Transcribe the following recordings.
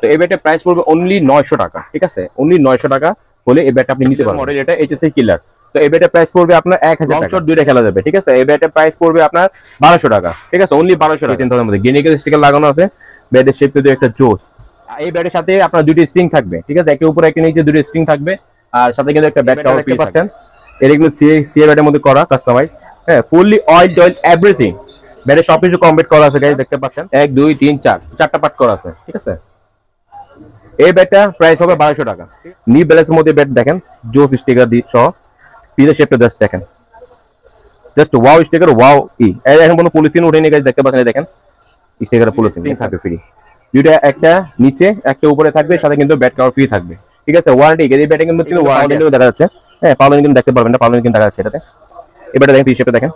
তো এই ব্যাটের প্রাইস পড়বে অনলি 900 টাকা। ঠিক আছে, অনলি 900 টাকা হলে এই ব্যাটটা আপনি নিতে পারবেন। মডেল এটা এইচএসসি কিলার। তো এই ব্যাটের প্রাইস পড়বে আপনার 1000 টাকা। শট দুইটা খেলা যাবে। ঠিক আছে, এই ব্যাটের প্রাইস পড়বে আপনার 1200 টাকা। ঠিক আছে, অনলি 1200 টাকা। 1000 এর মধ্যে গিনিকের স্টিকার লাগানো আছে। ব্যাটের শেপ কিন্তু একটা জোস। এই ব্যাটের সাথে আপনার দুটো স্ট্রিং থাকবে। ঠিক আছে, একটা উপরে একটা নিচে দুটো স্ট্রিং থাকবে। আর সাথে কিন্তু একটা ব্যাট কভার পেয়ে পাচ্ছেন। এটা কিন্তু সিএ ব্যাটের মধ্যে করা কাস্টমাইজ। হ্যাঁ, ফুললি অয়েল এভরিথিং। ব্যাটের সবকিছু কমপ্লিট করা আছে গাইস, দেখতে পাচ্ছেন। 1 2 3 4 চারটা পার্ট করা আছে। ঠিক আছে, এই ব্যাটটা প্রাইস হবে 1200 টাকা। নি ব্যালেন্সের মধ্যে ব্যাট দেখেন, জোস স্টিকার দিয়ে সহ। পিজের শেপটা জাস্ট দেখেন, জাস্ট ওয়াও স্টিকার, ওয়াও এখন কোনো পলিথিন উঠেনি গাইস, দেখতে পাচ্ছেন। দেখেন স্টিকারে পলিথিন থাকবে ফ্রি। দুইটা, একটা নিচে একটা উপরে থাকবে, সাথে কিন্তু ব্যাট কভার ফ্রি থাকবে। ঠিক আছে, ওয়ারেন্টি। এই ব্যাটে কিন্তু ওয়ারেন্টি দেখা যাচ্ছে। হ্যাঁ, পাউলিন কিন্তু দেখতে পারবেন না, পাউলিন কিন্তু দেখা যাচ্ছে এটাতে। এবারে দেখেন পি শেপটা দেখেন,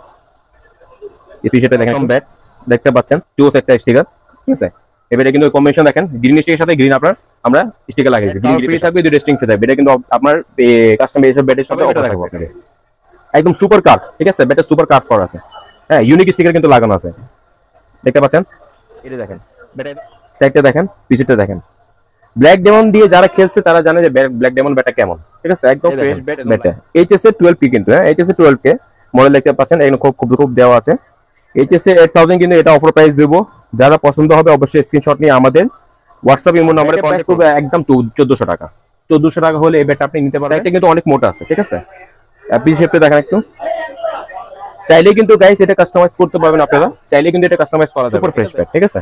এই পি শেপটা দেখেন, ব্যাট দেখতে পাচ্ছেন, জোস একটা স্টিকার। ঠিক আছে, এবারে কিন্তু কম্বিনেশন দেখেন, গ্রিন স্টিকের সাথে গ্রিন আপনার আমরা স্টিকার লাগিয়েছি। গ্রিন ফ্রি থাকবে, দুটো স্ট্রিং ফ্রি থাকবে। এটা কিন্তু আপনার কাস্টমার এসব ব্যাটের সাথে ওটা দেখাবো আপনাদের। একদম সুপার কার্ভ। ঠিক আছে, ব্যাটে সুপার কার্ভ করা আছে। হ্যাঁ, ইউনিক স্টিকার কিন্তু লাগানো আছে, দেখতে পাচ্ছেন। এটা দেখেন, ব্যাটের সাইডটা দেখেন, পিছনটা দেখেন। ব্ল্যাক ডেমন দিয়ে যারা খেলছে তারা জানে যে ব্ল্যাক ডেমন ব্যাটটা কেমন। ঠিক আছে, একদম ফ্রেশ ব্যাট। ব্যাটটা এইচএসএ 12 পি কিন্তু। হ্যাঁ, এইচএসএ 12 কে মডেল দেখতে পাচ্ছেন। এখানে খুব দেওয়া আছে। এইচএসএ 8000 কিন্তু এটা অফার প্রাইস দেবো। যারা পছন্দ হবে অবশ্যই স্ক্রিনশট নিয়ে আমাদের হোয়াটসঅ্যাপ ইমো নম্বরে কন্টাক্ট করবে। একদম 1400 টাকা। 1400 টাকা হলে এই ব্যাটটা আপনি নিতে পারবেন। এটা কিন্তু অনেক মোটা আছে। ঠিক আছে, পি শেপটা দেখেন একটু। চাইলে কিন্তু গাইস এটা কাস্টমাইজ করতে পারবেন আপনারা। চাইলে কিন্তু এটা কাস্টমাইজ করা যাবে। Super fresh bat. ঠিক আছে,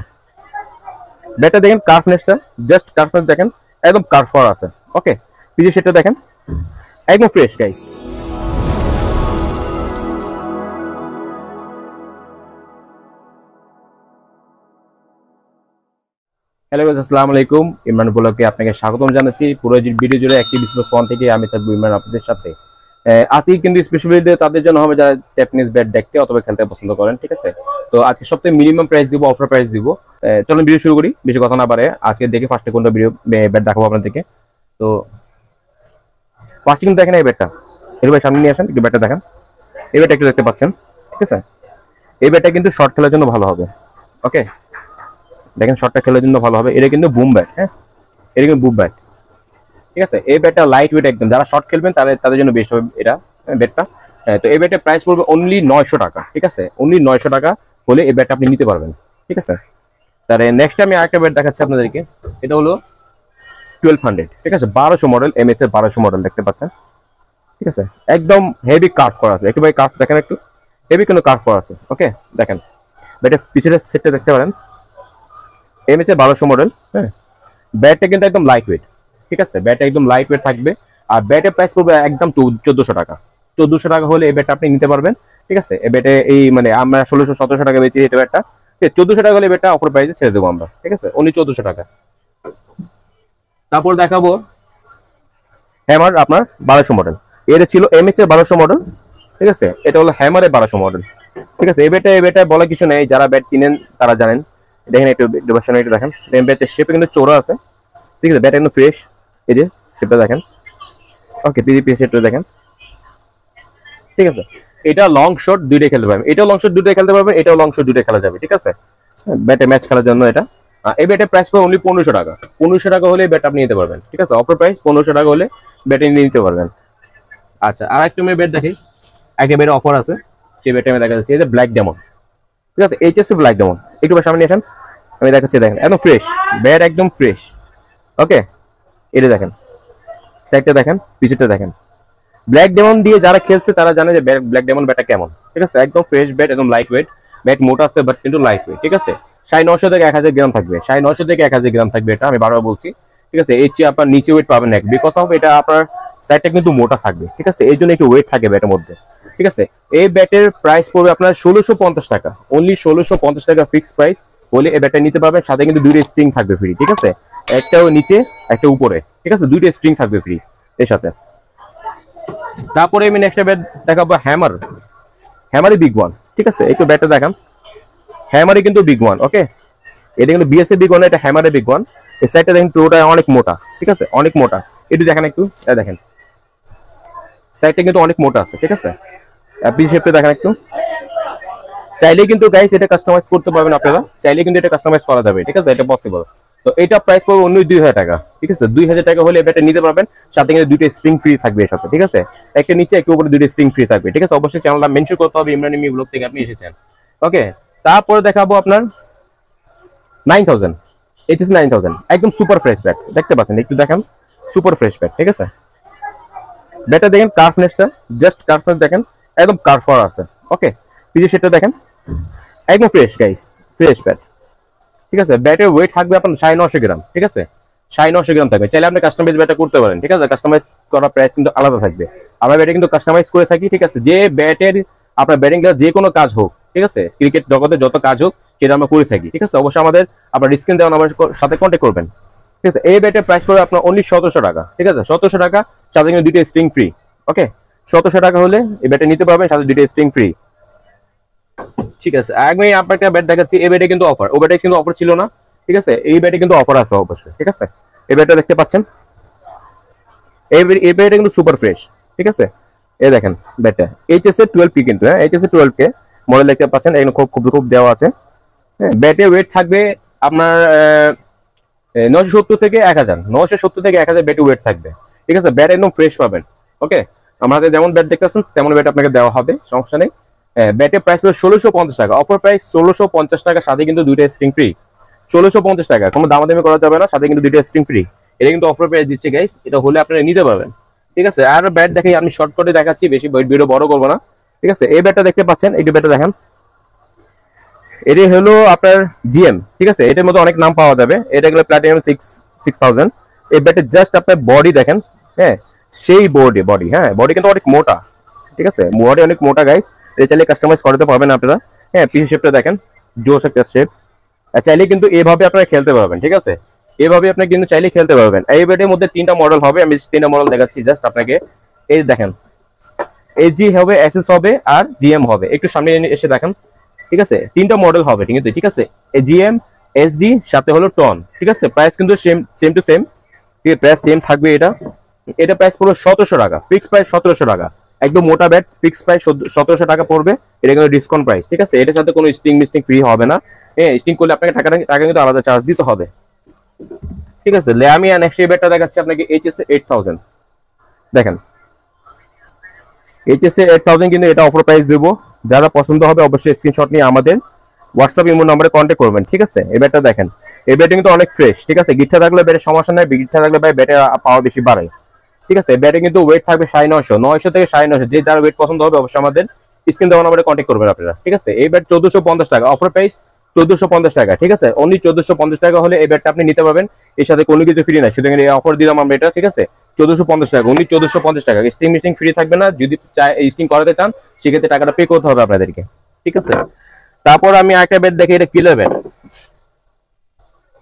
ব্যাটটা দেখেন, কার্ভনেসটা জাস্ট কার্ভনেস দেখেন, একদম কার্ভ করা আছে। ওকে, পিছে শেপটা দেখেন, একদম ফ্রেশ গাইস। হ্যালো গাইস, আসসালামু আলাইকুম। ইমরান ব্লগে আপনাকে স্বাগতম জানাচ্ছি। পুরো ভিডিও জুড়ে অ্যাক্টিভ স্পোর্টস ওয়ান থেকে আমি থাকবো ইমরান আপনাদের সাথে। আজকে কিন্তু স্পেশালি তাদের জন্য হবে যারা জাপানিজ ব্যাট দেখতে অথবা খেলতে পছন্দ করেন। ঠিক আছে, তো আজকে সপ্তাহে মিনিমাম প্রাইস দিব, অফার প্রাইস দিব। চলুন ভিডিও শুরু করি, বেশি কথা না বাড়ে। আজকে দেখি ফার্স্টে কোনটা ভিডিও ব্যাট দেখাবো আপনাদেরকে। তো ফার্স্টে কিন্তু দেখেন এই ব্যাটটা। এর ভাই সামনে নিয়ে আসেন, একটু ব্যাটটা দেখেন। এই ব্যাটটা একটু দেখতে পাচ্ছেন। ঠিক আছে, এই ব্যাটটা কিন্তু শর্ট খেলার জন্য ভালো হবে। ওকে, দেখেন শর্টটা খেলার জন্য ভালো হবে। এটা কিন্তু বুম ব্যাট। হ্যাঁ, এটা কিন্তু বুম ব্যাট। ঠিক আছে, এই ব্যাটটা লাইট ওয়েট একদম। যারা শর্ট খেলবেন তাদের জন্য বেস্ট হবে এটা ব্যাটটা। তো এই ব্যাটের প্রাইস পড়বে অনলি 900 টাকা। ঠিক আছে, অনলি 900 টাকা হলে এই ব্যাটটা আপনি নিতে পারবেন। ঠিক আছে, তাহলে নেক্সট আমি আরেকটা ব্যাট দেখাচ্ছি আপনাদেরকে। এটা হলো 1200। ঠিক আছে, 1200 মডেল, এমএস এর 1200 মডেল দেখতে পাচ্ছেন। ঠিক আছে, একদম হেভি কার্ভ করা আছে। একটু ভাই কার্ভ দেখেন, একটু হেভি কিন্তু কার্ভ করা আছে। ওকে, দেখেন ব্যাটের পিছনের সেটটা দেখতে পারেন, এমএস এর 1200 মডেল। হ্যাঁ, ব্যাটটা কিন্তু একদম লাইট ওয়েট। ঠিক আছে, ব্যাটটা একদম লাইট ওয়েট থাকবে। আর ব্যাটের প্রাইস পড়বে একদম 1400 টাকা। 1400 টাকা হলে এই ব্যাটটা আপনি নিতে পারবেন। ঠিক আছে, এই ব্যাটে এই মানে আমরা 1600-1700 টাকা বেচি এটা ব্যাটটা। 1400 টাকা হলে ব্যাটটা অফার প্রাইসে ছেড়ে দেবো আমরা। ঠিক আছে, অনলি 1400 টাকা। তারপর দেখাবো হ্যামার আপনার 1200 মডেল। এটা ছিল এমএচ এর 1200 মডেল। ঠিক আছে, এটা হলো হ্যামারের 1200 মডেল। ঠিক আছে, এই ব্যাটে বলা কিছু নেই, যারা ব্যাট কিনেন তারা জানেন। দেখেন একটু ডিভার্সন একটু দেখেন, ব্যাটের শেপে কিন্তু চোরা আছে। ঠিক আছে, ব্যাট একদম ফ্রেশ। এই যে শেপটা দেখেন। ওকে, পিজিপি শেপটা দেখেন। ঠিক আছে, এটা লং শট দুইটাই খেলতে পারবেন। এটাও লং শট দুইটাই খেলতে পারবেন, এটাও লং শট দুইটাই খেলা যাবে। ঠিক আছে, ব্যাটে ম্যাচ খেলার জন্য এটা। এই ব্যাটের প্রাইস পড়বে অনলি 1500 টাকা। 1500 টাকা হলে ব্যাট আপনি নিতে পারবেন। ঠিক আছে, অফার প্রাইস 1500 টাকা হলে ব্যাটে নিতে পারবেন। আচ্ছা, আর একটা ব্যাট দেখি, একেবারে অফার আছে। সেই ব্যাটে আমি দেখা যাচ্ছে এই যে ব্ল্যাক ডেমন। ঠিক আছে, এইচএসসি ব্ল্যাক ডেমন। একটু সামনে নিয়ে আসেন, আমি দেখাচ্ছি। দেখেন একদম ফ্রেশ ব্যাট, একদম ফ্রেশ। ওকে, এটা দেখেন, সাইডটা দেখেন, পিছনটা দেখেন। ব্ল্যাক ডেমন দিয়ে যারা খেলছে তারা জানে যে ব্ল্যাক ডেমন ব্যাটটা কেমন। ঠিক আছে, একদম ফ্রেশ ব্যাট, একদম লাইট ওয়েট। ব্যাট মোটা আসতে বাট কিন্তু লাইট ওয়েট। ঠিক আছে, 950 থেকে 1000 গ্রাম থাকবে। 950 থেকে 1000 গ্রাম থাকবে এটা, আমি বারবার বলছি। ঠিক আছে, এর চেয়ে আপনার নিচে ওয়েট পাবেন না, বিকজ অফ এটা আপনার সাইডটা কিন্তু মোটা থাকবে। ঠিক আছে, এই জন্য একটু ওয়েট থাকে ব্যাটের মধ্যে। ঠিক আছে, এই ব্যাটের প্রাইস পড়বে আপনার 1650 টাকা। অনলি 1650 টাকা ফিক্স প্রাইস হলে এই ব্যাটটা নিতে পারবেন। সাথে কিন্তু দুইটা স্ট্রিং থাকবে ফ্রি। ঠিক আছে, একটাও নিচে একটা উপরে। ঠিক আছে, দুইটা স্ট্রিং থাকবে ফ্রি এর সাথে। তারপরে আমি নেক্সট ব্যাট দেখাবো হ্যামার। হ্যামারই বিগ ওয়ান। ঠিক আছে, একটু ব্যাটটা দেখান, হ্যামারই কিন্তু বিগ ওয়ান। ওকে, এটা কিন্তু বিএসএ বিগ ওয়ান, এটা হ্যামারের বিগ ওয়ান। এই সাইডটা দেখেন পুরোটা অনেক মোটা। ঠিক আছে, অনেক মোটা। একটু দেখেন, একটু দেখেন সাইডটা কিন্তু অনেক মোটা আছে। ঠিক আছে, পি শেপটা দেখেন একটু। চাইলে কিন্তু গাইস এটা কাস্টমাইজ করতে পারবেন আপনারা। চাইলে কিন্তু এটা কাস্টমাইজ করা যাবে। ঠিক আছে, এটা পসিবল। তো এটা প্রাইস পড়বে অন্য 2000 টাকা, ঠিক আছে। 2000 টাকা হলে এই ব্যাটটা নিতে পারবেন, সাথে কিন্তু দুইটা স্ট্রিং ফ্রি থাকবে এর সাথে, ঠিক আছে। একটা নিচে একটা উপরে দুইটা স্ট্রিং ফ্রি থাকবে, ঠিক আছে। অবশ্যই চ্যানেলটা মেনশন করতে হবে ইমরান এমনি ব্লগ থেকে আপনি এসেছেন। ওকে, তারপরে দেখাবো আপনার 9000 এইচএস 9000, একদম সুপার ফ্রেশ ব্যাট দেখতে পাচ্ছেন, একটু দেখেন, সুপার ফ্রেশ ব্যাট, ঠিক আছে। ব্যাটটা দেখেন কার্ভনেসটা, জাস্ট কার্ভনেস দেখেন, একদম কার্ভ করা আছে। ওকে, পিছে সেটা দেখেন, একদম ফ্রেশ গাইস, ফ্রেশ ব্যাট, ঠিক আছে। ব্যাটের ওয়েট থাকবে আপনার 950 গ্রাম, ঠিক আছে, 950 গ্রাম থাকবে। চাইলে আপনি কাস্টমাইজ ব্যাটটা করতে পারেন, ঠিক আছে। কাস্টমাইজ করা প্রাইস কিন্তু আলাদা থাকবে। আমরা ব্যাটে কিন্তু কাস্টমাইজ করে থাকি, ঠিক আছে। যে ব্যাটের আপনার ব্যাটিং যে কোনো কাজ হোক, ঠিক আছে, ক্রিকেট জগতে যত কাজ হোক সেটা আমরা করে থাকি, ঠিক আছে। অবশ্যই আমাদের আপনার স্ক্রিন দেওয়া আমার সাথে কন্ট্যাক্ট করবেন, ঠিক আছে। এই ব্যাটের প্রাইস পড়বে আপনার অনলি 1700 টাকা, ঠিক আছে। 1700 টাকা, সাথে কিন্তু দুইটা স্ট্রিং ফ্রি। ওকে, 1700 টাকা হলে এই ব্যাটে নিতে পারবেন, সাথে দুইটা স্ট্রিং ফ্রি, ঠিক আছে। আমি আপনাকে ব্যাট দেখাচ্ছি, এই ব্যাটে কিন্তু অফার, ও ব্যাটে কিন্তু অফার ছিল না, ঠিক আছে। এই ব্যাটে কিন্তু অফার আছে অবশ্যই, ঠিক আছে। এই ব্যাটটা দেখতে পাচ্ছেন, এই ব্যাটটা কিন্তু সুপার ফ্রেশ, ঠিক আছে। এই দেখেন ব্যাটটা এইচএস এর 12P কিন্তু, হ্যাঁ, এইচএস এর 12K মডেল দেখতে পাচ্ছেন, এখানে খুব দেওয়া আছে। হ্যাঁ, ব্যাটের ওয়েট থাকবে আপনার 970 থেকে 1000, 970 থেকে 1000 ব্যাটের ওয়েট থাকবে, ঠিক আছে। ব্যাট একদম ফ্রেশ পাবেন। ওকে, আমাদের যেমন ব্যাট দেখতেছেন তেমন ব্যাট আপনাকে দেওয়া হবে, সমস্যা নেই। ব্যাটের প্রাইস হলো 1650 টাকা, অফার প্রাইস 1650 টাকা, সাথে কিন্তু দুইটা স্ট্রিং ফ্রি। 1650 টাকা, কোনো দামাদামি করা যাবে না, সাথে কিন্তু দুইটা স্ট্রিং ফ্রি। এটা কিন্তু অফার প্রাইস দিচ্ছে গাইস, এটা হলে আপনারা নিতে পারবেন, ঠিক আছে। আর ব্যাট দেখাই, আমি শর্টকাটে দেখাচ্ছি, বেশি ভিডিও বড় করবো না, ঠিক আছে। এই ব্যাটটা দেখতে পাচ্ছেন, এই ব্যাটটা দেখেন, এটা হলো আপনার জিএম, ঠিক আছে। এটার মধ্যে অনেক নাম পাওয়া যাবে, এটা হলো প্লাটিনাম 6000। এই ব্যাটের জাস্ট আপনার বডি দেখেন, হ্যাঁ, সেই বডি, হ্যাঁ, বডি কিন্তু অনেক মোটা, ঠিক আছে। বডি অনেক মোটা গাইস, এটা চাইলে কাস্টমাইজ করতে পারবেন আপনারা। হ্যাঁ, পিসি শেপটা দেখেন, জোস একটা শেপ, চাইলে কিন্তু এভাবে আপনারা খেলতে পারবেন, ঠিক আছে। এভাবে আপনি কিন্তু চাইলে খেলতে পারবেন। এই ব্যাটের মধ্যে 3টা মডেল হবে, আমি 3টা মডেল দেখাচ্ছি জাস্ট আপনাকে। এই দেখেন, এসজি হবে, এসএস হবে, আর জিএম হবে। একটু সামনে এসে দেখেন, ঠিক আছে। 3টা মডেল হবে, ঠিক আছে। জিএম, এসজি, সাথে হলো টন, ঠিক আছে। প্রাইস কিন্তু সেম টু সেম, ঠিক আছে, প্রাইস সেম থাকবে। এটা প্রাইস পড়বে 1700 টাকা, ফিক্স প্রাইস 1700 টাকা, একদম মোটা ব্যাট, ফিক্স প্রাইস 1700 টাকা পড়বে। এটা কিন্তু ডিসকাউন্ট প্রাইস, ঠিক আছে। এটার সাথে কোনো স্টিং ফ্রি হবে না, হ্যাঁ, স্টিং করলে আপনাকে টাকা কিন্তু আলাদা চার্জ দিতে হবে, ঠিক আছে। আমি নেক্সট এই ব্যাটটা দেখাচ্ছি আপনাকে, এইচএস 8000 দেখেন, এইচএস 8000 কিন্তু এটা অফার প্রাইস দেবো। যারা পছন্দ হবে অবশ্যই স্ক্রিনশট নিয়ে আমাদের হোয়াটসঅ্যাপ ইমো নম্বরে কন্ট্যাক্ট করবেন, ঠিক আছে। এই ব্যাটটা দেখেন, এই ব্যাটটা কিন্তু অনেক ফ্রেশ, ঠিক আছে। গিটটা থাকলে ব্যাটের সমস্যা নাই, গিটটা থাকলে ভাই ব্যাটের পাওয়ার বেশি বাড়ে, ঠিক আছে। ব্যাটে কিন্তু ওয়েট থাকবে 950 থেকে 950, যে যার ওয়েট পছন্দ হবে অবশ্যই আমাদের স্ক্রিন দেওয়া নম্বরে কন্ট্যাক্ট করবেন আপনারা, ঠিক আছে। এই ব্যাট 1450 টাকা, অফার প্রাইস 1450 টাকা, ঠিক আছে। অনলি 1450 টাকা হলে এই ব্যাটটা আপনি নিতে পারবেন, এর সাথে কোনো কিছু ফ্রি নাই, শুধু এই অফার দিলাম আমরা এটা, ঠিক আছে। 1450 টাকা, অনলি 1450 টাকা। স্টিং মিস্টিং ফ্রি থাকবে না, যদি স্টিং করাতে চান সেক্ষেত্রে টাকাটা পে করতে হবে আপনাদেরকে, ঠিক আছে। তারপর আমি একটা ব্যাট দেখি, এটা কিলার ব্যাট,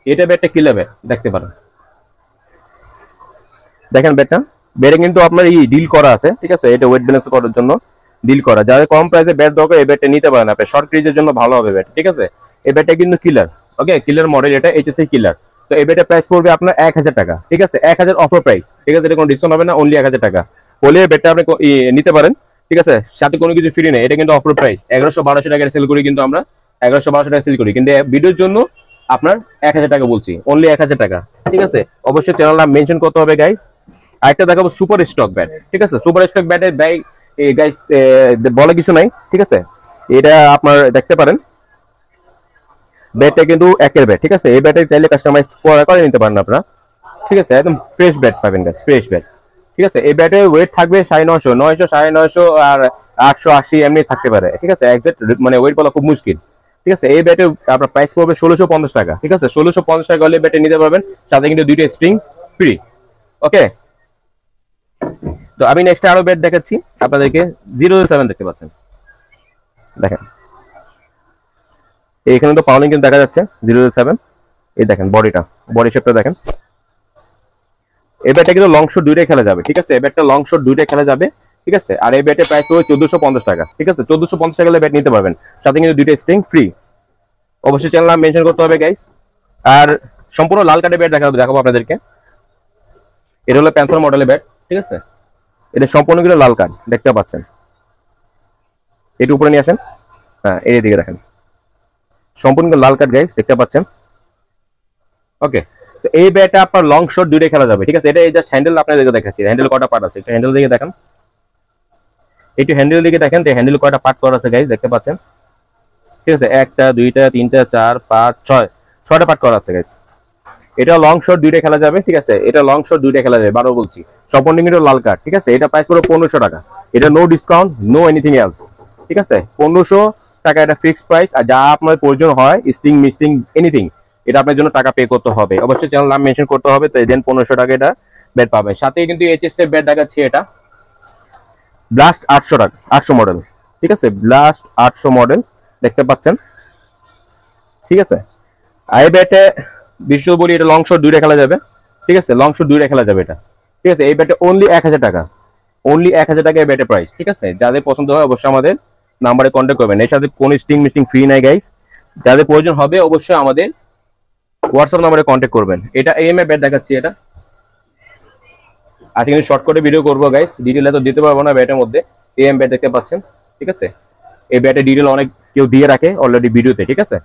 এটা ব্যাটটা কিলার ব্যাট দেখতে পারেন, দেখেন ব্যাটটা, ব্যাটে কিন্তু আপনার এই ডিল করা আছে, ঠিক আছে। এটা ওয়েট ব্যালেন্স করার জন্য ডিল করা, যাদের কম প্রাইসে ব্যাট দরকার এই ব্যাটটা নিতে পারেন আপনি, শর্ট ক্রিজের জন্য ভালো হবে ব্যাট, ঠিক আছে। এই ব্যাটটা কিন্তু কিলার, ওকে, কিলার মডেল, এটা এইচএসসি কিলার। তো এই ব্যাটের প্রাইস পড়বে আপনার 1000 টাকা, ঠিক আছে। 1000 অফার প্রাইস, ঠিক আছে। এটা কোনো ডিসকাউন্ট হবে না, অনলি 1000 টাকা হলে ব্যাটটা আপনি নিতে পারেন, ঠিক আছে। সাথে কোনো কিছু ফ্রি নেই, এটা কিন্তু অফার প্রাইস 1100-1200 টাকা সেল করি, কিন্তু আমরা 1100-1200 টাকা সেল করি, কিন্তু ভিডিওর জন্য আপনার 1000 টাকা বলছি, অনলি 1000 টাকা, ঠিক আছে। অবশ্যই চ্যানেল নাম মেনশন করতে হবে গাইস। আরেকটা দেখাবো সুপার স্টক ব্যাট, ঠিক আছে। সুপার স্টক ব্যাটের ভাই গাইস বলে কিছু নাই, ঠিক আছে। এটা আপনার দেখতে পারেন, ব্যাটটা কিন্তু একের ব্যাট, ঠিক আছে। এই ব্যাটে চাইলে কাস্টমাইজ করে নিতে পারেন আপনারা, ঠিক আছে। একদম ফ্রেশ ব্যাট পাবেন গাইস, ফ্রেশ ব্যাট, ঠিক আছে। এই ব্যাটের ওয়েট থাকবে 950, 950 আর 880 এমনি থাকতে পারে, ঠিক আছে। এক্সাক্ট মানে ওয়েট বলা খুব মুশকিল, ঠিক আছে। এই ব্যাটে আপনার প্রাইস পড়বে 1650 টাকা, ঠিক আছে। 1650 টাকা হলে ব্যাটে নিতে পারবেন, সাথে কিন্তু দুইটা স্ট্রিং ফ্রি, ওকে। তো আমি নেক্সট আরো ব্যাট দেখাচ্ছি আপনাদেরকে, 007 দেখতে পাচ্ছেন, দেখেন এখানে তো পাউলিং কিন্তু দেখা যাচ্ছে 007। এই দেখেন বডি শেপটা দেখেন। এই ব্যাটটা কিন্তু লং শট দুইটাই খেলা যাবে, ঠিক আছে। এই ব্যাটটা লং শট দুইটাই খেলা যাবে, ঠিক আছে। আর এই ব্যাটের প্রাইস পড়বে 1450 টাকা, ঠিক আছে। 1450 টাকা ব্যাট নিতে পারবেন, সাথে কিন্তু দুইটা স্ট্রিং ফ্রি। অবশ্যই চ্যানেল নাম মেনশন করতে হবে গাইস। আর সম্পূর্ণ লাল কার্ডের ব্যাট দেখাবো আপনাদেরকে। এটা হলো প্যান্থর মডেলের ব্যাট, ঠিক আছে। এটা সম্পূর্ণ কিন্তু লাল কার্ড দেখতে পাচ্ছেন, এটা উপরে নিয়ে আসেন, হ্যাঁ, এই দিকে দেখেন, সম্পূর্ণ লাল কার্ড গাইস দেখতে পাচ্ছেন, ওকে, তো এই ব্যাটটা আপনার লং শট দুইটাই খেলা যাবে, ঠিক আছে। এটা জাস্ট হ্যান্ডেল আপনাদেরকে দেখাচ্ছি, হ্যান্ডেল কটা পার্ট আছে, এটা হ্যান্ডেল দিকে দেখেন, একটু হ্যান্ডেল দিকে দেখেন, তো হ্যান্ডেল কয়টা পার্ট করা আছে গাইস দেখতে পাচ্ছেন, ঠিক আছে। একটা দুইটা তিনটা চার পাঁচ ছয়টা পার্ট করা আছে গাইস। এটা লং শট দুইটা খেলা যাবে, ঠিক আছে। এটা লং শট দুইটা খেলা যাবে, 12 বলছি, সম্পূর্ণ কিন্তু লাল কার্ড, ঠিক আছে। এটা প্রাইস পুরো 1500 টাকা, এটা no discount, no anything else, ঠিক আছে। 1500 টাকা এটা ফিক্সড প্রাইস। আর যা আপনার প্রয়োজন হয় স্টিং মিস্টিং এনিথিং, এটা আপনার জন্য টাকা পে করতে হবে, অবশ্যই চ্যানেল নাম মেনশন করতে হবে, তো দেন 1500 টাকা এটা ব্যাট পাবেন। সাথে কিন্তু এইচএস এর ব্যাট দেখাচ্ছি, এটা ব্লাস্ট 800 টাকা, 800 মডেল, ঠিক আছে। ব্লাস্ট 800 মডেল দেখতে পাচ্ছেন, ঠিক আছে। আই ব্যাটে বিশ্ব বলি এটা লং শট দুইটা খেলা যাবে, ঠিক আছে। লং শট দুইটা খেলা যাবে এটা, ঠিক আছে। এই ব্যাটে অনলি 1000 টাকা, অনলি 1000 টাকা এই ব্যাটে প্রাইস, ঠিক আছে। যাদের পছন্দ হয় অবশ্যই আমাদের নাম্বারে কন্ট্যাক্ট করবেন, এর সাথে কোনো স্টিং মিস্টিং ফ্রি নাই গাইস। যাদের প্রয়োজন হবে অবশ্যই আমাদের হোয়াটসঅ্যাপ নাম্বারে কন্ট্যাক্ট করবেন। এটা এএমএ ব্যাট দেখাচ্ছি, এটা আজকে কিন্তু শর্ট করে ভিডিও করবো গাইস, ডিটেল এত দিতে পারবো না ব্যাটের মধ্যে। এএম ব্যাট দেখতে পাচ্ছেন, ঠিক আছে। এই ব্যাটের ডিটেল অনেক কেউ দিয়ে রাখে অলরেডি ভিডিওতে, ঠিক আছে।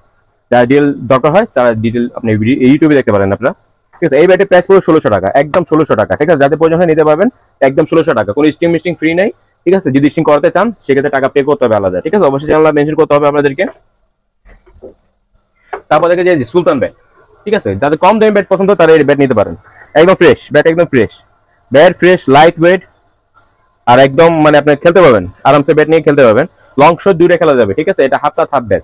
যারা ডিটেল দরকার হয় তারা ডিটেল আপনি ইউটিউবে দেখতে পারেন আপনারা, ঠিক আছে। এই ব্যাটের প্রাইস পুরো 1600 টাকা, একদম 1600 টাকা, ঠিক আছে। যাদের প্রয়োজন হয় নিতে পারবেন, একদম 1600 টাকা, কোনো স্টিং মিস্টিং ফ্রি নাই, ঠিক আছে। যদি স্টিং করাতে চান সেক্ষেত্রে টাকা পে করতে হবে আলাদা, ঠিক আছে। অবশ্যই চ্যানেল মেনশন করতে হবে আপনাদেরকে। তারপর দেখে যে সুলতান ব্যাট, ঠিক আছে। যাদের কম দামি ব্যাট পছন্দ তারা এই ব্যাট নিতে পারেন, একদম ফ্রেশ ব্যাট, একদম fresh bat, fresh light weight, আর একদম মানে আপনি খেলতে পারবেন আরামসে, ব্যাট নিয়ে খেলতে পারবেন। লং শট দুইটা খেলা যাবে, ঠিক আছে। এটা হাফ ব্যাট,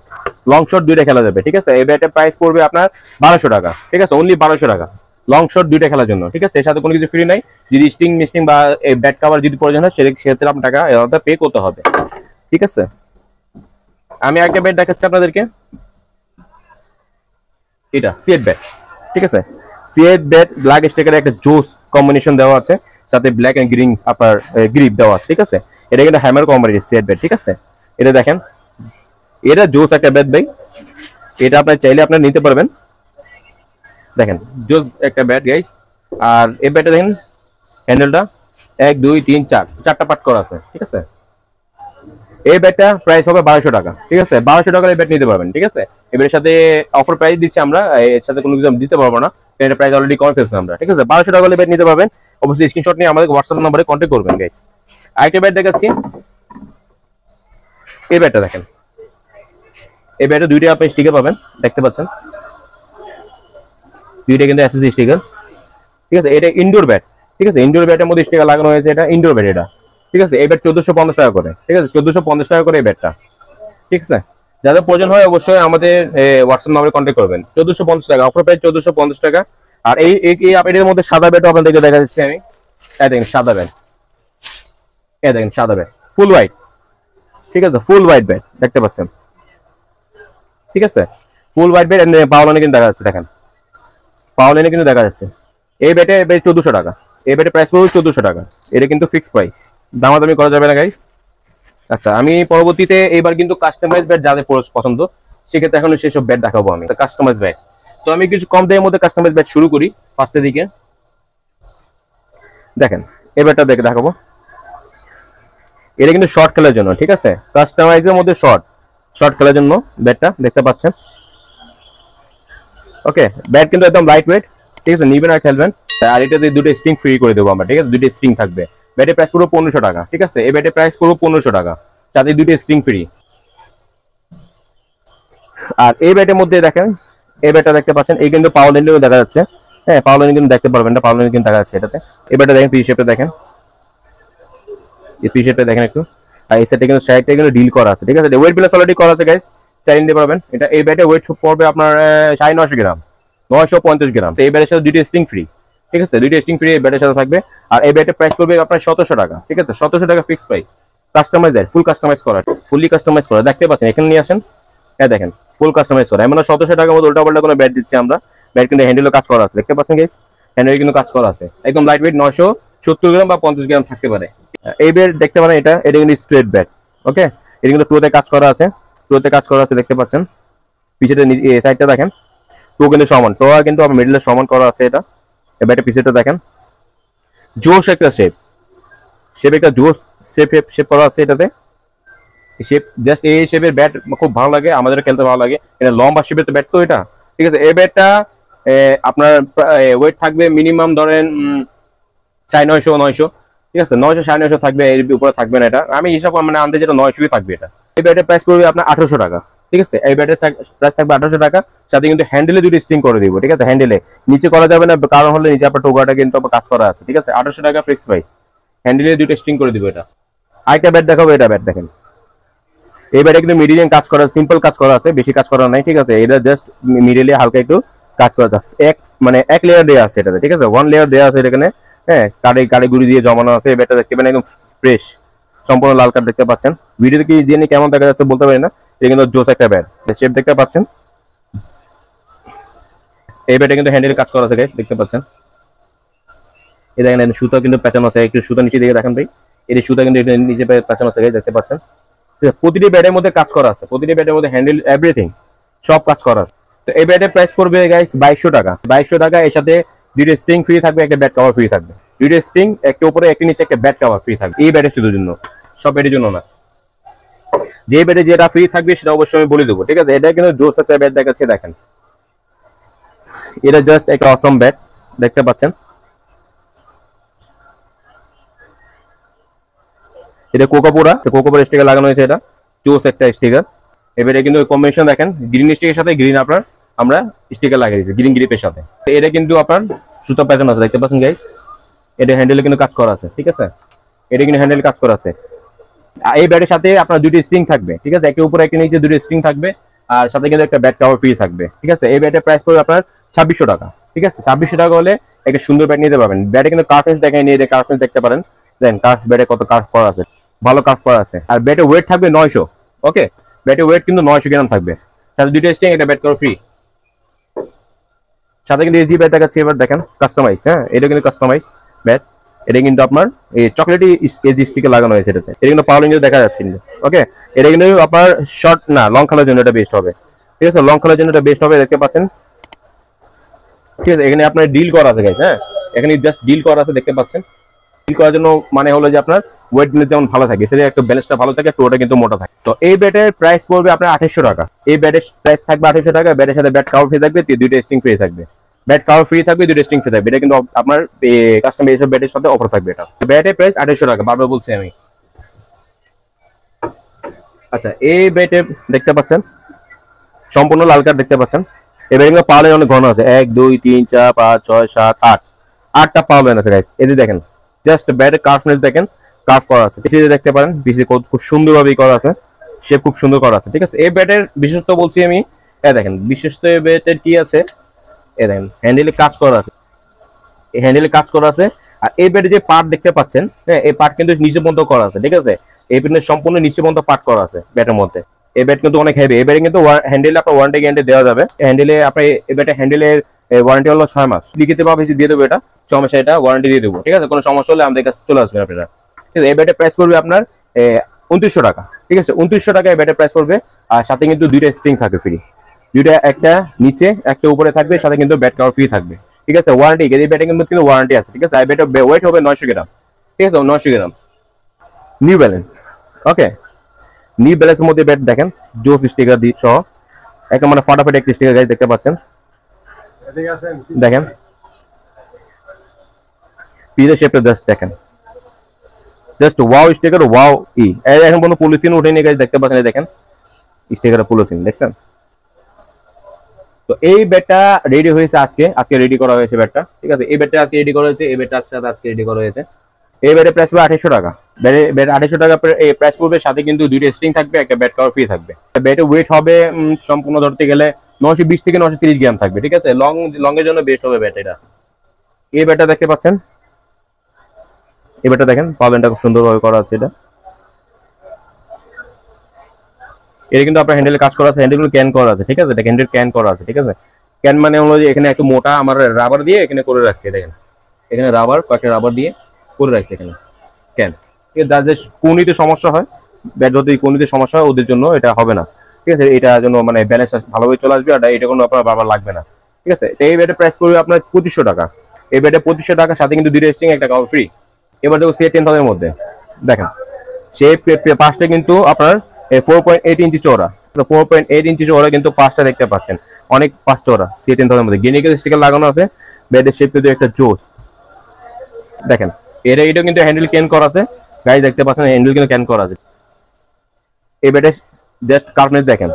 লং শট দুইটা খেলা যাবে, ঠিক আছে। এই ব্যাটের প্রাইস পড়বে আপনার 1200 টাকা, ঠিক আছে, অনলি 1200 টাকা লং শট দুইটা খেলার জন্য, ঠিক আছে। এর সাথে কোনো কিছু ফ্রি নাই, যদি স্টিং মিস্টিং বা এই ব্যাট কাভার যদি প্রয়োজন হয় সেক্ষেত্রে আপনার টাকা আলাদা পে করতে হবে, ঠিক আছে। আমি একটা ব্যাট দেখাচ্ছি আপনাদেরকে, এটা সিএট ব্যাট, ঠিক আছে। সিএট ব্যাট ব্ল্যাক স্টিকারের একটা জোস কম্বিনেশন দেওয়া আছে, সাথে ব্ল্যাক এন্ড গ্রিন আপনার গ্রিপ দেওয়া আছে, ঠিক আছে। এটা কিন্তু হ্যামার কোম্পানির সিএট ব্যাট, ঠিক আছে। এটা দেখেন, এটা জোস একটা ব্যাট ভাই, এটা আপনার চাইলে আপনার নিতে পারবেন, দেখেন জোস একটা ব্যাট গাইস। আর এই ব্যাটে দেখেন হ্যান্ডেলটা 1 2 3 4 চারটা পার্ট করা আছে, ঠিক আছে। এই ব্যাটটা প্রাইস হবে 1200 টাকা, ঠিক আছে। 1200 টাকার এই ব্যাট নিতে পারবেন, ঠিক আছে। এবারের সাথে অফার প্রাইস দিচ্ছি আমরা, এর সাথে কোনো কিছু দিতে পারবো না, এটা প্রাইস অলরেডি কমে ফেলছি আমরা, ঠিক আছে। 1200 টাকা ব্যাট নিতে পারবেন, অবশ্যই স্ক্রিনশট নিয়ে আমাদের হোয়াটসঅ্যাপ নম্বরে কন্ট্যাক্ট করবেন গাইস। আরেকটা ব্যাট দেখাচ্ছি, এই ব্যাটটা দেখেন, এই ব্যাটে দুইটা আপনি স্টিকার পাবেন, দেখতে পাচ্ছেন দুইটা কিন্তু এসএসডি স্টিকার, ঠিক আছে। এটা ইনডোর ব্যাট, ঠিক আছে। ইনডোর ব্যাটের মধ্যে স্টিকার লাগানো হয়েছে, এটা ইনডোর ব্যাট এটা, ঠিক আছে। এই ব্যাট 1450 টাকা করে, ঠিক আছে, 1450 টাকা করে এই ব্যাটটা, ঠিক আছে। যাদের প্রয়োজন হয় অবশ্যই আমাদের হোয়াটসঅ্যাপ নাম্বারে কন্ট্যাক্ট করবেন। 1450 টাকা অফার প্রাইস, 1450 টাকা। আর এই এর মধ্যে সাদা ব্যাটও আপনাদেরকে দেখা যাচ্ছে আমি, এই দেখেন সাদা ব্যাট, এই দেখেন সাদা ব্যাট ফুল হোয়াইট, ঠিক আছে, ফুল হোয়াইট ব্যাট দেখতে পাচ্ছেন, ঠিক আছে। ফুল হোয়াইট ব্যাট পাওয়ালানে কিন্তু দেখা যাচ্ছে, দেখেন পাওয়ালানে কিন্তু দেখা যাচ্ছে। এই ব্যাটে 1400 টাকা, এই ব্যাটের প্রাইস পড়বে 1400 টাকা, এটা কিন্তু ফিক্সড প্রাইস, দামাদামি করা যাবে না গাইস। আচ্ছা, আমি পরবর্তীতে এবার কিন্তু কাস্টমাইজ ব্যাট যাদের পছন্দ সেক্ষেত্রে এখন সেসব ব্যাট দেখাবো আমি, কাস্টমাইজ ব্যাট। তো আমি কিছু কম দামের মধ্যে কাস্টমাইজ ব্যাট শুরু করি ফার্স্টের দিকে। দেখেন এই ব্যাটটা দেখে দেখাবো, এটা কিন্তু শর্ট খেলার জন্য, ঠিক আছে। কাস্টমাইজের মধ্যে শর্ট খেলার জন্য ব্যাটটা দেখতে পাচ্ছেন, ওকে। ব্যাট কিন্তু একদম লাইট ওয়েট, ঠিক আছে, নিবেন আর খেলবেন। আর এটাতে দুটো স্ট্রিং ফ্রি করে দেবো আমরা, ঠিক আছে, দুটো স্ট্রিং থাকবে। ব্যাটের প্রাইস পুরো 1500 টাকা, ঠিক আছে। এই ব্যাটের প্রাইস পুরো 1500 টাকা, সাথে দুটো স্ট্রিং ফ্রি। আর এই ব্যাটের মধ্যে দেখেন, এই ব্যাটটা দেখতে পাচ্ছেন, এই কিন্তু পাওয়ার ল্যান্ডিং দেখা যাচ্ছে, হ্যাঁ পাওয়ার ল্যান্ডিং কিন্তু দেখতে পারবেন না, পাওয়ার ল্যান্ডিং কিন্তু দেখা যাচ্ছে এটাতে। এই ব্যাটটা দেখেন পি শেপে, দেখেন এই পি শেপটা দেখেন একটু। আর এই সাইডে কিন্তু সাইডটা কিন্তু ডিল করা আছে, ঠিক আছে। ওয়েট ব্যালেন্স অলরেডি করা আছে গাইস, চাই নিতে পারবেন। এটা এই ব্যাটে ওয়েট পড়বে আপনার 950 গ্রাম, 950 গ্রাম। এই ব্যাটের সাথে দুটো স্ট্রিং ফ্রি, ঠিক আছে, দুটো স্ট্রিং ফ্রি এই ব্যাটের সাথে থাকবে। আর এই ব্যাটের প্রাইস পড়বে আপনার 1700 টাকা, ঠিক আছে, 1700 টাকা ফিক্স প্রাইস। কাস্টমাইজ, ফুল কাস্টমাইজ করা, ফুললি কাস্টমাইজ করা, দেখতে পাচ্ছেন এখানে নিয়ে আসেন, হ্যাঁ দেখেন ফুল কাস্টমাইজ করা। এমন 1700 টাকার মধ্যে উল্টা পাল্টা কোনো ব্যাট দিচ্ছি আমরা, ব্যাট কিন্তু হ্যান্ডেলও কাজ করা আছে, দেখতে পাচ্ছেন গাইস, হ্যান্ডেল কিন্তু কাজ করা আছে, একদম লাইট ওয়েট, 970 গ্রাম বা 50 গ্রাম থাকতে পারে। এই ব্যাট দেখতে পারেন, এটা কিন্তু স্ট্রেট ব্যাট, ওকে। এটা কিন্তু টোতে কাজ করা আছে, টোতে কাজ করা আছে, দেখতে পাচ্ছেন। পিছেটা সাইডটা দেখেন, টো কিন্তু সমান, টো কিন্তু মিডলে সমান করা আছে। এটা এই ব্যাটের পিছেটা দেখেন, জোশ একটা শেপ একটা জোশ শেপ করা আছে এটাতে। শেপ জাস্ট এই শেপের ব্যাট খুব ভালো লাগে, আমাদের খেলতে ভালো লাগে। এটা লম্বা শেপের ব্যাট তো এটা, ঠিক আছে। এই ব্যাটটা আপনার ওয়েট থাকবে মিনিমাম ধরেন 950 ঠিক আছে, 900 থাকবে, এর উপরে থাকবে না। এটা আমি হিসাব মানে আনতে যেটা 900 থাকবে। এটা এই ব্যাটের প্রাইস পড়বে আপনার 1800 টাকা, ঠিক আছে। এই ব্যাটের প্রাইস থাকবে 1800 টাকা, সাথে কিন্তু হ্যান্ডেলে দুটো স্টিং করে দিব, ঠিক আছে। হ্যান্ডেলে নিচে করা যাবে না, কারণ হলে নিচে আপনার টোকাটা কিন্তু কাজ করা আছে, ঠিক আছে। 1800 টাকা ফিক্স প্রাইস, হ্যান্ডেলে দুটো স্টিং করে দিব। এটা আরেকটা ব্যাট দেখাবো, এটা ব্যাট দেখেন। এই ব্যাটে কিন্তু মিডিয়াম কাজ করা, সিম্পল কাজ করা আছে, বেশি কাজ করা নাই, ঠিক আছে। এটা জাস্ট মিডিলে হালকা একটু কাজ করা আছে, এক লেয়ার দেওয়া আছে এটাতে, ঠিক আছে। 1 লেয়ার দেওয়া আছে এখানে, হ্যাঁ। কাড়ে গুড়ি দিয়ে জমানো আছে। এই ব্যাটটা দেখতে পাবেন একদম ফ্রেশ, সম্পূর্ণ লাল কাঠ দেখতে পাচ্ছেন। ভিডিওতে কি জেনে কেমন দেখা যাচ্ছে বলতে পারি না, এটা কিন্তু জোস একটা ব্যাট। শেপ দেখতে পাচ্ছেন, এই ব্যাটে কিন্তু হ্যান্ডেল কাজ করা আছে গাইস, দেখতে পাচ্ছেন। এই দেখেন সুতা কিন্তু পেঁচানো আছে, একটু সুতা নিচে দিকে দেখেন ভাই, এই সুতা কিন্তু নিচে পেঁচানো আছে গাইস, দেখতে পাচ্ছেন। প্রতিটি ব্যাটের মধ্যে কাজ করা আছে, প্রতিটি ব্যাটের মধ্যে হ্যান্ডেল এভরিথিং সব কাজ করা আছে। তো এই ব্যাটের প্রাইস পড়বে গাইস 2200 টাকা। 2200 টাকা, এর সাথে দুটো স্ট্রিং ফ্রি থাকবে, একটা ব্যাট কভার ফ্রি থাকবে। দুটো স্ট্রিং, একটা উপরে একটা নিচে, একটা ব্যাট কভার ফ্রি থাকবে। এই ব্যাটের শুধুর জন্য, সব ব্যাটের জন্য না। যে ব্যাটে যেটা ফ্রি থাকবে সেটা অবশ্যই আমি বলে দেবো, ঠিক আছে। এটা কিন্তু জোস একটা ব্যাট দেখাচ্ছে, দেখেন। এটা জাস্ট একটা অসম ব্যাট, দেখতে পাচ্ছেন। এটা কোকাপোরা স্টিকার লাগানো হয়েছে, এটা জোস একটা স্টিকার। এবারে কিন্তু কম্বিনেশন দেখেন, গ্রিন স্টিকের সাথে গ্রিন আপনার আমরা স্টিকার লাগিয়ে দিয়েছি, গ্রিন গ্রিপের সাথে। এটা কিন্তু আপনার সুতো প্যাটার্ন আছে, দেখতে পাচ্ছেন গাইস। এটা হ্যান্ডেলে কিন্তু কাজ করা আছে, ঠিক আছে। এটা কিন্তু হ্যান্ডেল কাজ করা আছে। এই ব্যাটের সাথে আপনার দুটো স্ট্রিং থাকবে, ঠিক আছে। একটা উপরে একটা নিচে দুটো স্ট্রিং থাকবে, আর সাথে কিন্তু একটা ব্যাট কভার ফ্রি থাকবে, ঠিক আছে। এই ব্যাটের প্রাইস পড়বে আপনার 2600 টাকা, ঠিক আছে। 2600 টাকা হলে একটা সুন্দর ব্যাট নিতে পারবেন। ব্যাটে কিন্তু কার্ফেন্স দেখাই নিয়ে, কার্ফেন্স দেখতে পারেন, দেন কার্ফ ব্যাটে কত কার্ফ করা আছে, ভালো কার্ফ করা আছে। আর ব্যাটের ওয়েট থাকবে 900, ওকে। ব্যাটের ওয়েট কিন্তু 900 গ্রাম থাকবে, সাথে দুটো স্ট্রিং, একটা ব্যাট কভার ফ্রি। সাথে কিন্তু এই যে ব্যাট দেখাচ্ছি এবার দেখেন, কাস্টমাইজ, হ্যাঁ। এটা কিন্তু কাস্টমাইজ ব্যাট। এটা কিন্তু আপনার এই চকলেটি এজ স্টিকে লাগানো হয়েছে এটাতে। এটা কিন্তু পাওয়ার কিন্তু দেখা যাচ্ছে, ওকে। এটা কিন্তু আপনার শর্ট না, লং খেলার জন্য এটা বেস্ট হবে, ঠিক আছে। লং খেলার জন্য এটা বেস্ট হবে, দেখতে পাচ্ছেন, ঠিক আছে। এখানে আপনার ডিল করা আছে গাইস, হ্যাঁ। এখানে জাস্ট ডিল করা আছে, দেখতে পাচ্ছেন। ডিল করার জন্য মানে হলো যে আপনার ওয়েট যেমন ভালো থাকে, সেটা একটু ব্যালেন্সটা ভালো থাকে, টোটা কিন্তু মোটা থাকে। তো এই ব্যাটের প্রাইস পড়বে আপনার 2800 টাকা। এই ব্যাটের প্রাইস থাকবে 2800 টাকা। ব্যাটের সাথে ব্যাট কাভার ফ্রি থাকবে, দুইটা স্ট্রিং ফ্রি থাকবে। ব্যাট কাভার ফ্রি থাকবে, দুটো স্ট্রিং ফ্রি থাকবে। এটা কিন্তু আপনার কাস্টমার এইসব ব্যাটের সাথে অফার থাকবে। এটা ব্যাটের প্রাইস 2800 টাকা, বারবার বলছি আমি। আচ্ছা, এই ব্যাটে দেখতে পাচ্ছেন সম্পূর্ণ লাল কাঠ, দেখতে পাচ্ছেন। এবার কিন্তু পাওয়ার লাইন অনেক ঘন আছে, 1 2 3 4 5 6 7 8, 8টা পাওয়ার লাইন আছে গাইস। এই যে দেখেন, জাস্ট ব্যাটের কার্ভনেস দেখেন, কার্ভ করা আছে। পিছে দেখতে পারেন, পিছে খুব সুন্দরভাবে করা আছে, শেপ খুব সুন্দর করা আছে, ঠিক আছে। এই ব্যাটের বিশেষত্ব বলছি আমি, দেখেন বিশেষত এই ব্যাটের কি আছে, দেখেন হ্যান্ডেলে কাজ করা আছে, এই হ্যান্ডেলে কাজ করা আছে। আর এই ব্যাটে যে পার্ট দেখতে পাচ্ছেন, হ্যাঁ, এই পার্ট কিন্তু নিচে পর্যন্ত করা আছে, ঠিক আছে। এই ব্যাটের সম্পূর্ণ নিচে পর্যন্ত পার্ট করা আছে ব্যাটের মধ্যে। এই ব্যাট কিন্তু অনেক হেভি। এই ব্যাটে কিন্তু হ্যান্ডেলে আপনার ওয়ারেন্টি গ্যারান্টি দেওয়া যাবে। হ্যান্ডেলে আপনার এই ব্যাটে হ্যান্ডেলের ওয়ারেন্টি হলো 6 মাস। লিখিত ভাবে দিয়ে দেবো, এটা সমস্যা, এটা ওয়ারেন্টি দিয়ে দেবো, ঠিক আছে। কোনো সমস্যা হলে আমাদের কাছে চলে আসবেন আপনারা, ঠিক আছে। এই ব্যাটের প্রাইস পড়বে আপনার 2900 টাকা, ঠিক আছে। 2900 টাকা এই ব্যাটের প্রাইস পড়বে। আর সাথে কিন্তু দুইটা স্ট্রিং থাকবে ফ্রি, দুইটা, একটা নিচে একটা উপরে থাকবে, সাথে কিন্তু ব্যাট কভার ফ্রি থাকবে, ঠিক আছে। ওয়ারেন্টি, এই ব্যাটে কিন্তু ওয়ারেন্টি আছে, ঠিক আছে। এই ব্যাটের ওয়েট হবে 900 গ্রাম, ঠিক আছে, 900 গ্রাম। নিউ ব্যালেন্স, ওকে। নিউ ব্যালেন্সের মধ্যে ব্যাট দেখেন, জোস স্টিকার দিয়ে সহ, একটা মানে ফাটাফাটি একটা স্টিকার গাইস, দেখতে পাচ্ছেন। দেখেন পিজের শেপটা জাস্ট দেখেন, জাস্ট ওয়াও স্টিকার, ওয়াও ই। এখন কোনো পলিথিন উঠেনি গাইস, দেখতে পাচ্ছেন। দেখেন স্টিকারের পলিথিন দেখছেন। তো এই ব্যাটটা রেডি হয়েছে আজকে রেডি করা হয়েছে ব্যাটটা, ঠিক আছে। এই ব্যাটটা আজকে রেডি করা হয়েছে, এই ব্যাটটা আজকে রেডি করা হয়েছে। এই ব্যাটের প্রাইস পড়বে 2800 টাকা। ব্যাট 2800 টাকা এই প্রাইস পড়বে, সাথে কিন্তু দুইটা স্ট্রিং থাকবে, একটা ব্যাট কভার ফ্রি থাকবে। ব্যাটের ওয়েট হবে সম্পূর্ণ ধরতে গেলে 920 থেকে 930 গ্রাম থাকবে, ঠিক আছে। লং এর জন্য বেস্ট হবে ব্যাট এটা। এই ব্যাটটা দেখতে পাচ্ছেন, এই ব্যাটটা দেখেন, পাওয়ারটা খুব সুন্দরভাবে করা আছে। এটা কিন্তু আপনার হ্যান্ডেলে কাজ করা আছে, হ্যান্ডেল ক্যান করা আছে, ঠিক আছে। এটা হ্যান্ডেল ক্যান করা আছে, ঠিক আছে। ক্যান মানে হলো যে এখানে একটু মোটা আমার রাবার দিয়ে এখানে করে রাখছে, দেখেন। এখানে কয়েকটা রাবার দিয়ে করে রাখছে এখানে ক্যান, ঠিক আছে। যাদের কোনিতে সমস্যা হয়, ব্যাট যদি কোনিতে সমস্যা হয়, ওদের জন্য এটা হবে না, ঠিক আছে। এটা জন্য মানে ব্যালেন্স ভালোভাবে চলে আসবে, আর এটা কোনো আপনার বারবার লাগবে না, ঠিক আছে। এই ব্যাটের প্রাইস পড়বে আপনার 2500 টাকা। এই ব্যাটে 2500 টাকা, সাথে কিন্তু দুইটা স্ট্রিং, একটা কভার ফ্রি। এবার দেখো সে 10,000 এর মধ্যে দেখেন, সেই পাঁচটা কিন্তু আপনার 4.8 ইঞ্চি চওড়া, 4.8 ইঞ্চি চওড়া কিন্তু পাঁচটা দেখতে পাচ্ছেন। অনেক ফাস্ট ওরা CA-10000 মধ্যে গিনিকেল স্টিকার লাগানো আছে। ব্যাটের শেপ কিন্তু একটা জোস দেখেন। এটা কিন্তু হ্যান্ডেল ক্যান করা আছে গাইস, দেখতে পাচ্ছেন হ্যান্ডেল কিন্তু ক্যান করা আছে। এই ব্যাটের জাস্ট কার্ভনেস দেখেন।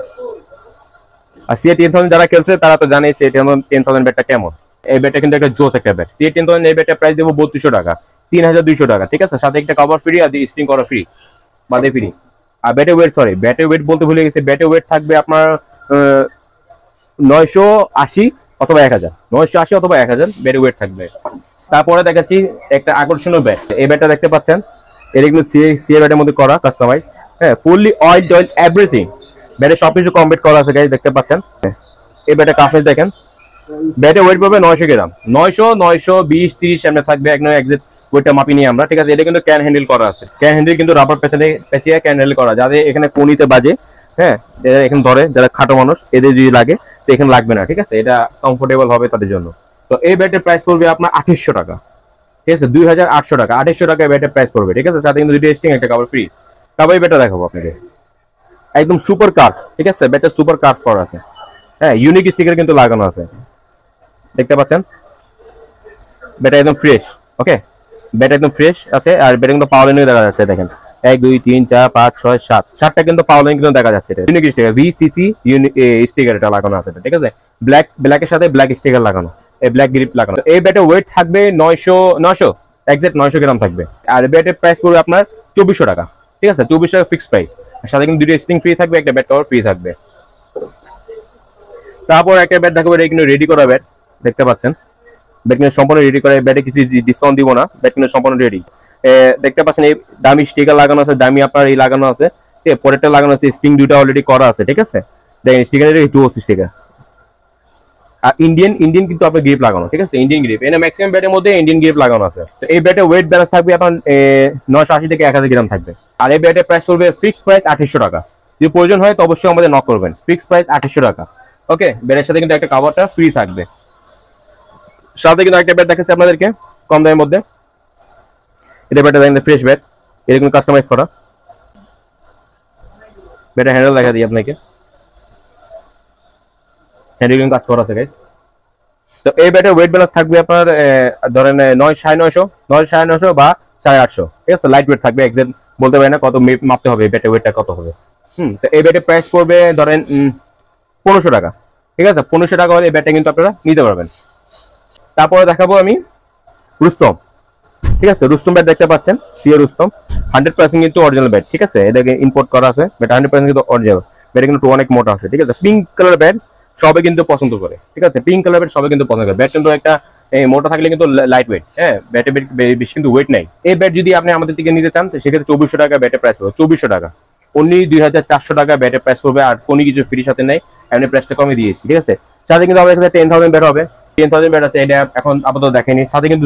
আর CA-10000 যারা খেলছে তারা তো জানে CA-10000 ব্যাটটা কেমন। এই ব্যাটটা কিন্তু একটা জোস একটা ব্যাট। CA-10000 এই ব্যাটের প্রাইস দেবো 3200 টাকা, 3200 টাকা, ঠিক আছে। সাথে একটা কভার ফ্রি আর স্টিং করা ফ্রি, বাদে ফ্রি। আর ব্যাটের ওয়েট বলতে ভুলে গেছি। ব্যাটের ওয়েট থাকবে আপনার 980 অথবা 1000, 980 অথবা 1000 ব্যাটের ওয়েট থাকবে। তারপরে দেখাচ্ছি একটা আকর্ষণীয় ব্যাট। এই ব্যাটটা দেখতে পাচ্ছেন, এটা কিন্তু সিএ ব্যাটের মধ্যে করা কাস্টমাইজ, হ্যাঁ, ফুললি অয়েল এভরিথিং। ব্যাটের সবকিছু কমপ্লিট করা আছে গাইস, দেখতে পাচ্ছেন। এই ব্যাটের কাফনেস দেখেন। ব্যাটের ওয়েট পাবে 900 গ্রাম, 920 30 এমনি থাকবে, একদম এক্সাক্ট ওয়েটটা মাপি নিয়ে আমরা, ঠিক আছে। এটা কিন্তু ক্যান হ্যান্ডেল করা আছে। ক্যান হ্যান্ডেল কিন্তু রাবার পেঁচিয়ে ক্যান হ্যান্ডেল করা, যাদের এখানে কোনিতে বাজে, হ্যাঁ, এখানে ধরে যারা খাটো মানুষ এদের যদি লাগে তো এখানে লাগবে না, ঠিক আছে। এটা কমফোর্টেবল হবে তাদের জন্য। তো এই ব্যাটের প্রাইস পড়বে আপনার 2800 টাকা, ঠিক আছে। 2800 টাকা, 2800 টাকা ব্যাটের প্রাইস পড়বে, ঠিক আছে। সাথে কিন্তু দুটো স্টিং একটা কভার ফ্রি। তারপর এই ব্যাটটা দেখাবো আপনাকে, একদম সুপার কার্ভ, ঠিক আছে। ব্যাটটা সুপার কার্ভ করা আছে, হ্যাঁ, ইউনিক স্টিকার কিন্তু লাগানো আছে, দেখতে পাচ্ছেন। ব্যাটটা একদম ফ্রেশ, ওকে। ব্যাট একদম ফ্রেশ আছে। আর ব্যাটে কিন্তু পাওয়ার লাইনও দেখা যাচ্ছে, দেখেন 1 2 3 4 5 6 7 7টা কিন্তু পাওয়ার লাইন কিন্তু দেখা যাচ্ছে। এটা ইউনিক স্টিকার, VCC স্টিকার এটা লাগানো আছে, ঠিক আছে। ব্ল্যাকের সাথে ব্ল্যাক স্টিকার লাগানো, এই ব্ল্যাক গ্রিপ লাগানো। এই ব্যাটের ওয়েট থাকবে 900 এক্সাক্ট 900 গ্রাম থাকবে। আর ব্যাটের প্রাইস পড়বে আপনার 2400 টাকা, ঠিক আছে। 2400 টাকা ফিক্সড প্রাইস। সাথে কিন্তু দুটো স্টিং ফ্রি থাকবে, একটা ব্যাট কভার ফ্রি থাকবে। তারপর একটা ব্যাট দেখাবো, এটা কিন্তু রেডি করা ব্যাট, দেখতে পাচ্ছেন। ব্যাট কিন্তু সম্পূর্ণ রেডি করা, ব্যাটে কিছু ডিসকাউন্ট দিব না, ব্যাট কিন্তু সম্পূর্ণ রেডি। দেখতে পাচ্ছেন এই দামি স্টিকার লাগানো আছে, দামি আপনার এই লাগানো আছে, ঠিক আছে। পরেরটা লাগানো আছে, স্টিং দুটো অলরেডি করা আছে, ঠিক আছে। দেখেন স্টিকারের জোস স্টিকার। আর ইন্ডিয়ান কিন্তু আপনার গ্রিপ লাগানো, ঠিক আছে, ইন্ডিয়ান গ্রিপ। এখানে ম্যাক্সিমাম ব্যাটের মধ্যে ইন্ডিয়ান গ্রিপ লাগানো আছে। তো এই ব্যাটে ওয়েট ব্যালেন্স থাকবে আপনার 980 থেকে 1000 গ্রাম থাকবে। আর এই ব্যাটের প্রাইস পড়বে ফিক্সড প্রাইস 2800 টাকা। যদি প্রয়োজন হয় তো অবশ্যই আমাদের নক করবেন। ফিক্সড প্রাইস 2800 টাকা, ওকে। ব্যাটের সাথে কিন্তু একটা কভারটা ফ্রি থাকবে। সাথে কিন্তু একটা ব্যাট দেখাচ্ছি আপনাদেরকে কম দামের মধ্যে। এটা ব্যাটটা দেখেন, ফ্রেশ ব্যাট, এটা কিন্তু কাস্টমাইজ করা। ব্যাটের হ্যান্ডেল দেখা দিই আপনাকে, হ্যান্ডেল কিন্তু কাজ করা আছে গাইস। তো এই ব্যাটের ওয়েট ব্যালেন্স থাকবে আপনার ধরেন 900 বা 850, ঠিক আছে। লাইট ওয়েট থাকবে, এক্সাক্ট বলতে পারি না কত মাপতে হবে ব্যাটের ওয়েটটা কত হবে। তো এই ব্যাটের প্রাইস পড়বে ধরেন 1500 টাকা, ঠিক আছে। 1500 টাকা হলে এই ব্যাটটা কিন্তু আপনারা নিতে পারবেন। তারপরে দেখাবো আমি রুস্তম, ঠিক আছে। রুস্তম ব্যাট দেখতে পাচ্ছেন, সিএ রুস্তম 100% কিন্তু অরিজিনাল ব্যাট, ঠিক আছে। এটাকে ইম্পোর্ট করা আছে, ব্যাট 100% কিন্তু অরিজিনাল। ব্যাট কিন্তু অনেক মোটা আছে, ঠিক আছে। পিঙ্ক কালার ব্যাট সবাই কিন্তু পছন্দ করে, ঠিক আছে। পিঙ্ক কালার ব্যাট সবাই কিন্তু পছন্দ করে। ব্যাট কিন্তু একটা মোটা থাকলে কিন্তু লাইট ওয়েট, হ্যাঁ, ব্যাটে বেশি কিন্তু ওয়েট নাই। এই ব্যাট যদি আপনি আমাদের থেকে নিতে চান তো সেক্ষেত্রে 2400 টাকা ব্যাটের প্রাইস পড়বে, 2400 টাকা। অনলি 2400 টাকা ব্যাটের প্রাইস পড়বে। আর কোনো কিছু ফ্রি সাথে নেই, এমনি প্রাইসটা কমে দিয়েছি, ঠিক আছে। সাথে কিন্তু আমাদের কাছে 10,000 ব্যাট হবে, 10,000 ব্যাট আছে। এটা এখন আপাতত দেখেনি। সাথে কিন্তু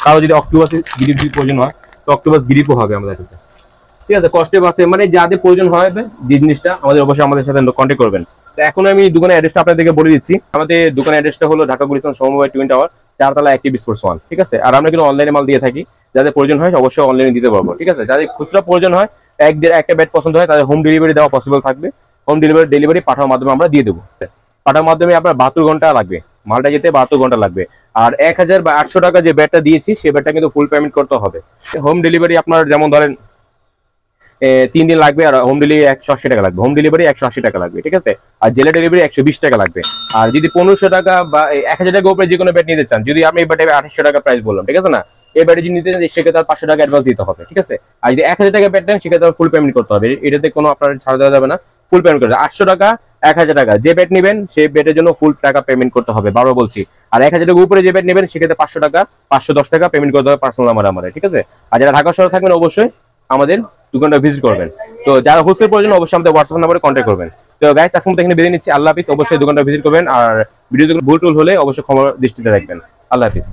কারো যদি অক্টোপাস গ্রিপ যদি প্রয়োজন হয় তো অক্টোপাস গ্রিপও হবে আমাদের কাছে, ঠিক আছে। কস্টে বাসে মানে যাদের প্রয়োজন হবে যে জিনিসটা আমাদের অবশ্যই আমাদের সাথে কন্ট্যাক্ট করবেন। তো এখন আমি দোকানের অ্যাড্রেসটা আপনাদেরকে বলে দিচ্ছি। আমাদের দোকানের অ্যাড্রেসটা হলো ঢাকা গুলিস্তান সমবায় টুইন টাওয়ার, 4 তলা অ্যাক্টিভ স্পোর্টস 1, ঠিক আছে। আর আমরা কিন্তু অনলাইনে মাল দিয়ে থাকি, যাদের প্রয়োজন হয় অবশ্যই অনলাইনে দিতে পারবো, ঠিক আছে। যাদের খুচরা প্রয়োজন হয়, একটা ব্যাট পছন্দ হয়, তাদের হোম ডেলিভারি দেওয়া পসিবল থাকবে। হোম ডেলিভারি পাঠানোর মাধ্যমে আমরা দিয়ে দেবো। পাঠানোর মাধ্যমে আপনার 72 ঘন্টা লাগবে, মালটা যেতে 72 ঘন্টা লাগবে। আর 1000 বা 800 টাকা যে ব্যাটটা দিয়েছি সেই ব্যাটটা কিন্তু ফুল পেমেন্ট করতে হবে। হোম ডেলিভারি আপনার যেমন ধরেন 3 দিন লাগবে, আর হোম ডেলিভারি 180 টাকা লাগবে, হোম ডেলিভারি 180 টাকা লাগবে, ঠিক আছে। আর জেলা ডেলিভারি 120 টাকা লাগবে। আর যদি 1500 টাকা বা 1000 টাকা উপরে যে কোনো ব্যাট নিতে চান, যদি আমি এই ব্যাটে 2800 টাকা প্রাইস বললাম, ঠিক আছে না, এই ব্যাটে যদি নিতে চান সেক্ষেত্রে 500 টাকা অ্যাডভান্স দিতে হবে, ঠিক আছে। আর যদি 1000 টাকা ব্যাট নেন সেক্ষেত্রে ফুল পেমেন্ট করতে হবে, এটাতে কোনো আপনার ছাড় দেওয়া যাবে না, ফুল পেমেন্ট করতে হবে। 800 টাকা 1000 টাকা যে ব্যাট নেবেন সেই ব্যাটের জন্য ফুল টাকা পেমেন্ট করতে হবে, বারবার বলছি। আর 1000 টাকা উপরে যে ব্যাট নেবেন সেক্ষেত্রে 500 টাকা 510 টাকা পেমেন্ট করতে হবে পার্সোনাল আমার, ঠিক আছে। আর যারা ঢাকা শহরে থাকবেন অবশ্যই আমাদের দোকানটা ভিজিট করবেন। তো যারা হোলসেল প্রয়োজন অবশ্যই আমাদের হোয়াটসঅ্যাপ নাম্বারে কন্ট্যাক্ট করবেন। তো গাইস আজকে মতো এখানে বিদায় নিচ্ছি, আল্লাহ হাফিজ। অবশ্যই দোকানটা ভিজিট করবেন, আর ভিডিও ভুল টুল হলে অবশ্যই ক্ষমা দৃষ্টিতে রাখবেন। আল্লাহ হাফিজ।